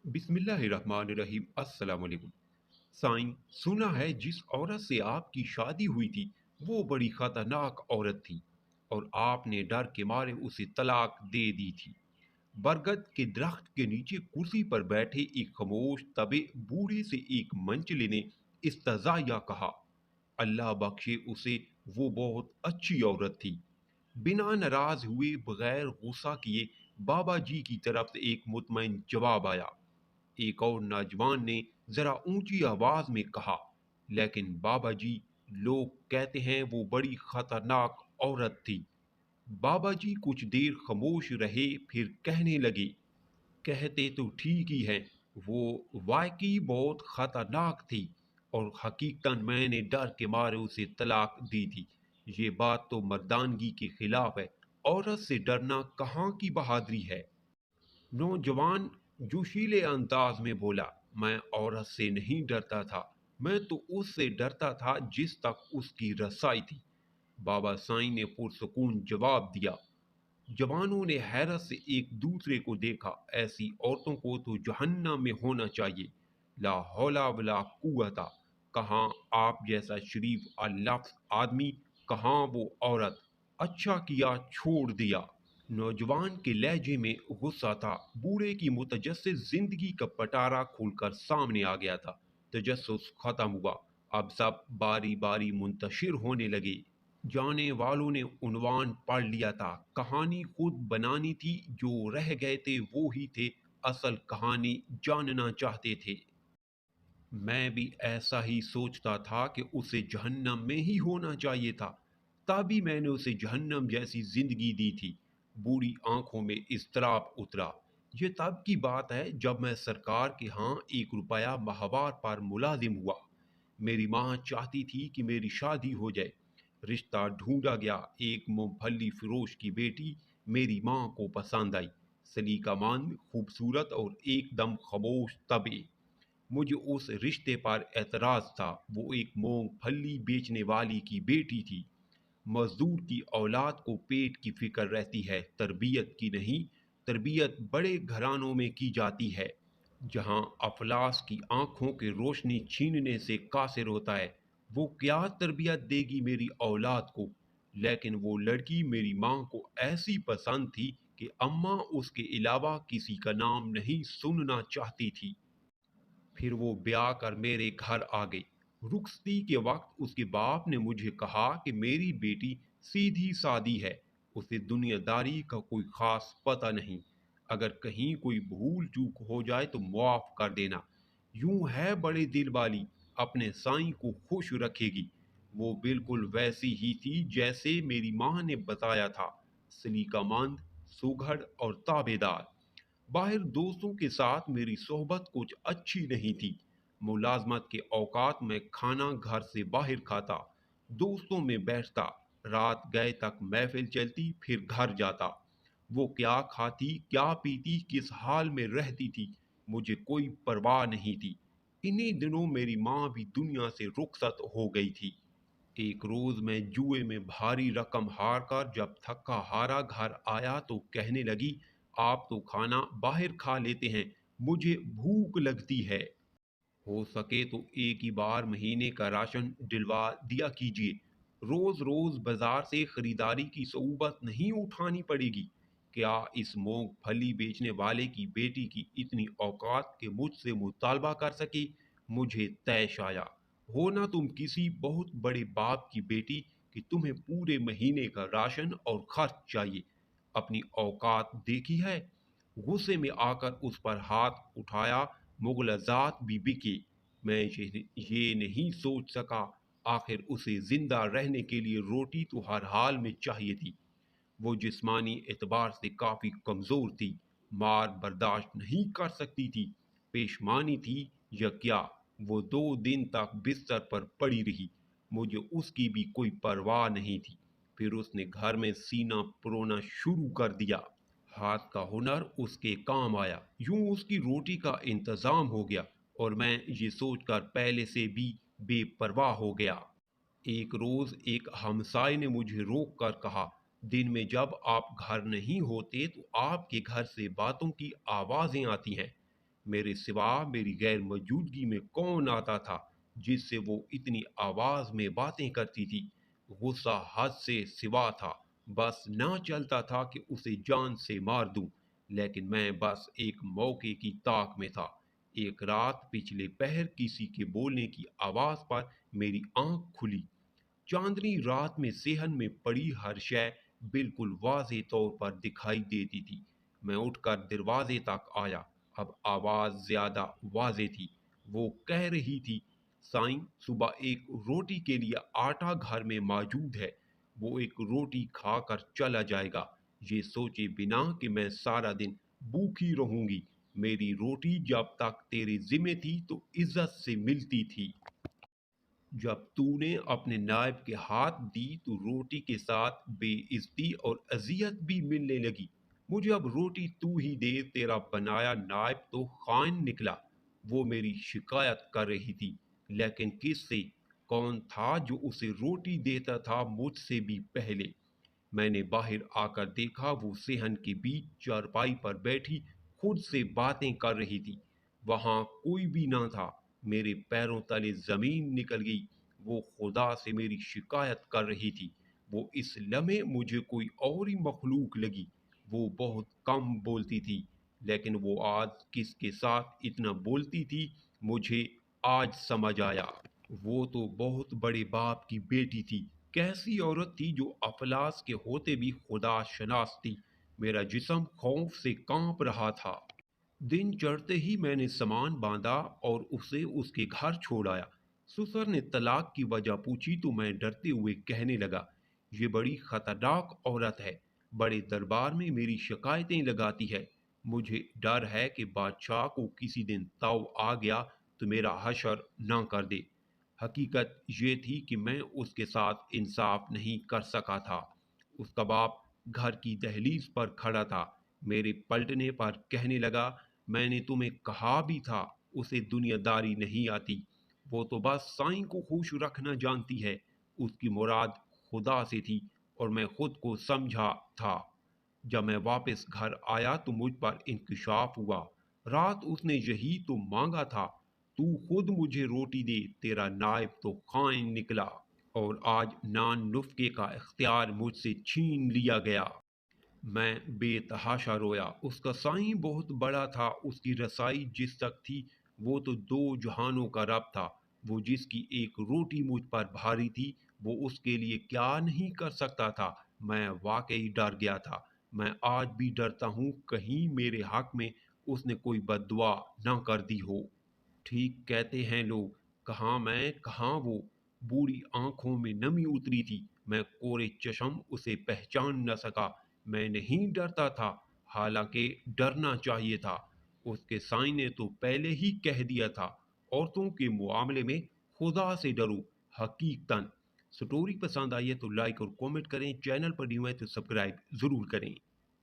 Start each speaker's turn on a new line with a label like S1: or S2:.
S1: बिस्मिल्लाहिर्रहमानिर्रहीम। अस्सलाम वालेकुम। साईं, सुना है जिस औरत से आपकी शादी हुई थी वो बड़ी खतरनाक औरत थी और आपने डर के मारे उसे तलाक दे दी थी। बरगद के दरख्त के नीचे कुर्सी पर बैठे एक खामोश तबे बूढ़े से एक मंचले ने इस्तज़ाया कहा, अल्लाह बख्शे उसे, वो बहुत अच्छी औरत थी। बिना नाराज हुए बगैर गुस्सा किए बाबा जी की तरफ से एक मुतमईन जवाब आया। एक और नौजवान ने जरा ऊंची आवाज में कहा, लेकिन बाबा जी, लोग कहते हैं वो बड़ी खतरनाक औरत थी। बाबा जी कुछ देर खामोश रहे, फिर कहने लगे, कहते तो ठीक ही हैं, वो वाकई बहुत खतरनाक थी और हकीकतन मैंने डर के मारे उसे तलाक दी थी। ये बात तो मर्दानगी के खिलाफ है। औरत से डरना कहाँ की बहादुरी है। नौजवान जोशीले अंदाज में बोला, मैं औरत से नहीं डरता था, मैं तो उससे डरता था जिस तक उसकी रसाई थी। बाबा साईं ने पुरसकून जवाब दिया। जवानों ने हैरत से एक दूसरे को देखा। ऐसी औरतों को तो जहन्नम में होना चाहिए। ला हौला वला कुव्वता। कहाँ आप जैसा शरीफ लफ्ज आदमी, कहाँ वो औरत। अच्छा किया छोड़ दिया। नौजवान के लहजे में गुस्सा था। बूढ़े की मुतजस्सिस जिंदगी का पटारा खुलकर सामने आ गया था। तजस्सुस खत्म हुआ। अब सब बारी बारी मुंतशिर होने लगे। जाने वालों ने उन्वान पढ़ लिया था। कहानी खुद बनानी थी, जो रह गए थे वो ही थे असल कहानी जानना चाहते थे। मैं भी ऐसा ही सोचता था कि उसे जहन्नम में ही होना चाहिए था, तभी मैंने उसे जहन्नम जैसी जिंदगी दी थी। बूढ़ी आंखों में इज़्तिराब उतरा। ये तब की बात है जब मैं सरकार के यहाँ 1 रुपया माहवार पर मुलाजिम हुआ। मेरी माँ चाहती थी कि मेरी शादी हो जाए। रिश्ता ढूंढा गया। एक मूंगफली फिरोश की बेटी मेरी माँ को पसंद आई। सलीका मंद, खूबसूरत और एकदम खामोश तबे। मुझे उस रिश्ते पर एतराज था। वो एक मूंगफली बेचने वाली की बेटी थी। मजदूर की औलाद को पेट की फिक्र रहती है, तरबियत की नहीं। तरबियत बड़े घरानों में की जाती है, जहां अफलास की आंखों की रोशनी छीनने से कासिर होता है। वो क्या तरबियत देगी मेरी औलाद को। लेकिन वो लड़की मेरी माँ को ऐसी पसंद थी कि अम्मा उसके अलावा किसी का नाम नहीं सुनना चाहती थी। फिर वो ब्याह कर मेरे घर आ गई। रुखसती के वक्त उसके बाप ने मुझे कहा कि मेरी बेटी सीधी सादी है, उसे दुनियादारी का कोई खास पता नहीं। अगर कहीं कोई भूल चूक हो जाए तो माफ कर देना। यूं है बड़े दिल वाली, अपने साईं को खुश रखेगी। वो बिल्कुल वैसी ही थी जैसे मेरी माँ ने बताया था। सलीकामंद, सुघड़ और ताबेदार। बाहर दोस्तों के साथ मेरी सोहबत कुछ अच्छी नहीं थी। मुलाजमत के औकात में खाना घर से बाहर खाता, दोस्तों में बैठता, रात गए तक महफिल चलती, फिर घर जाता। वो क्या खाती, क्या पीती, किस हाल में रहती थी, मुझे कोई परवाह नहीं थी। इन्हीं दिनों मेरी माँ भी दुनिया से रुखसत हो गई थी। एक रोज मैं जुए में भारी रकम हार कर जब थका हारा घर आया तो कहने लगी, आप तो खाना बाहर खा लेते हैं, मुझे भूख लगती है। हो सके तो एक ही बार महीने का राशन दिलवा दिया कीजिए। रोज रोज बाजार से खरीदारी की सोबत नहीं उठानी पड़ेगी। क्या इस मूंगफली बेचने वाले की बेटी की इतनी औकात के मुझसे मुतालबा कर सके। मुझे तैश आया। हो ना तुम किसी बहुत बड़े बाप की बेटी कि तुम्हें पूरे महीने का राशन और खर्च चाहिए। अपनी औकात देखी है। गुस्से में आकर उस पर हाथ उठाया। मुगलजात भी बिके। मैं ये नहीं सोच सका, आखिर उसे जिंदा रहने के लिए रोटी तो हर हाल में चाहिए थी। वो जिस्मानी एतबार से काफी कमजोर थी, मार बर्दाश्त नहीं कर सकती थी। पेशमानी थी या क्या, वो 2 दिन तक बिस्तर पर पड़ी रही। मुझे उसकी भी कोई परवाह नहीं थी। फिर उसने घर में सीना पुरोना शुरू कर दिया। हाथ का हुनर उसके काम आया। यूं उसकी रोटी का इंतजाम हो गया और मैं ये सोचकर पहले से भी बेपरवाह हो गया। एक रोज एक हमसाए ने मुझे रोक कर कहा, दिन में जब आप घर नहीं होते तो आपके घर से बातों की आवाजें आती हैं। میرے سوا میری غیر موجودگی میں کون آتا تھا جس سے وہ اتنی آواز میں باتیں کرتی تھی؟ غصہ حد سے سوا تھا، بس نہ چلتا تھا کہ اسے جان سے مار دوں، لیکن میں بس ایک موقع کی طاق میں تھا۔ ایک رات پچھلے پہر کسی کے بولنے کی آواز پر میری آنکھ کھلی۔ چاندنی رات میں صحن میں پڑی ہر شے بالکل واضح طور پر دکھائی دیتی تھی۔ میں اٹھ کر دروازے تک آیا۔ اب آواز زیادہ واضح تھی۔ وہ کہہ رہی تھی، سائیں، صبح ایک روٹی کے لیے آٹا گھر میں موجود ہے۔ وہ ایک روٹی کھا کر چلا جائے گا، یہ سوچے بنا کہ میں سارا دن بھوکھی رہوں گی۔ میری روٹی جب تک تیرے ذمہ تھی تو عزت سے ملتی تھی۔ جب تو نے اپنے نائب کے ہاتھ دی تو روٹی کے ساتھ بے عزتی اور اذیت بھی ملنے لگی۔ مجھے اب روٹی تو ہی دے، تیرا بنایا نائب تو خائن نکلا۔ وہ میری شکایت کر رہی تھی، لیکن کس سے؟ کون تھا جو اسے روٹی دیتا تھا مجھ سے بھی پہلے؟ میں نے باہر آ کر دیکھا، وہ صحن کے بیچ چارپائی پر بیٹھی خود سے باتیں کر رہی تھی۔ وہاں کوئی بھی نہ تھا۔ میرے پیروں تلے زمین نکل گئی۔ وہ خدا سے میری شکایت کر رہی تھی۔ وہ اس لمحے مجھے کوئی اور ہی مخلوق لگی۔ وہ بہت کم بولتی تھی، لیکن وہ آج کس کے ساتھ اتنا بولتی تھی مجھے آج سمجھ آیا۔ وہ تو بہت بڑے باپ کی بیٹی تھی۔ کیسی عورت تھی جو افلاس کے ہوتے بھی خدا شناس تھی۔ میرا جسم خوف سے کانپ رہا تھا۔ دن چڑھتے ہی میں نے سامان باندھا اور اسے اس کے گھر چھوڑ آیا۔ سسر نے طلاق کی وجہ پوچھی تو میں ڈرتے ہوئے کہنے لگا، یہ بڑی خطرناک عورت ہے، بڑے دربار میں میری شکایتیں لگاتی ہے۔ مجھے ڈر ہے کہ بادشاہ کو کسی دن تاؤ آ گیا تو میرا حشر نہ کر دے۔ حقیقت یہ تھی کہ میں اس کے ساتھ انصاف نہیں کر سکا تھا۔ اس کا باپ گھر کی دہلیز پر کھڑا تھا۔ میرے پلٹنے پر کہنے لگا، میں نے تمہیں کہا بھی تھا اسے دنیا داری نہیں آتی، وہ تو بس سائیں کو خوش رکھنا جانتی ہے۔ اس کی مراد خدا سے تھی اور میں خود کو سمجھا تھا۔ جب میں واپس گھر آیا تو مجھ پر انکشاف ہوا۔ رات اس نے یہی تو مانگا تھا، تو خود مجھے روٹی دے، تیرا نائب تو خائن نکلا، اور آج نان نفقے کا اختیار مجھ سے چھین لیا گیا۔ میں بے تحاشا رویا۔ اس کا سائیں بہت بڑا تھا، اس کی رسائی جس تک تھی، وہ تو دو جہانوں کا رب تھا۔ وہ جس کی ایک روٹی مجھ پر بھاری تھی، وہ اس کے لیے کیا نہیں کر سکتا تھا؟ میں واقعی ڈر گیا تھا۔ میں آج بھی ڈرتا ہوں کہیں میرے حق میں اس نے کوئی بد دعا نہ کر دی ہو۔ ٹھیک کہتے ہیں لوگ، کہاں میں کہاں وہ۔ بوڑھی آنکھوں میں نمی اتری تھی۔ میں کورے چشم اسے پہچان نہ سکا۔ میں نہیں ڈرتا تھا، حالانکہ ڈرنا چاہیے تھا۔ اس کے سائیں نے تو پہلے ہی کہہ دیا تھا، عورتوں کے معاملے میں خدا سے ڈرو۔ حقیقتاً سٹوری پسند آئی ہے تو لائک اور کامنٹ کریں، چینل پر نیو ہے تو سبسکرائب ضرور کریں۔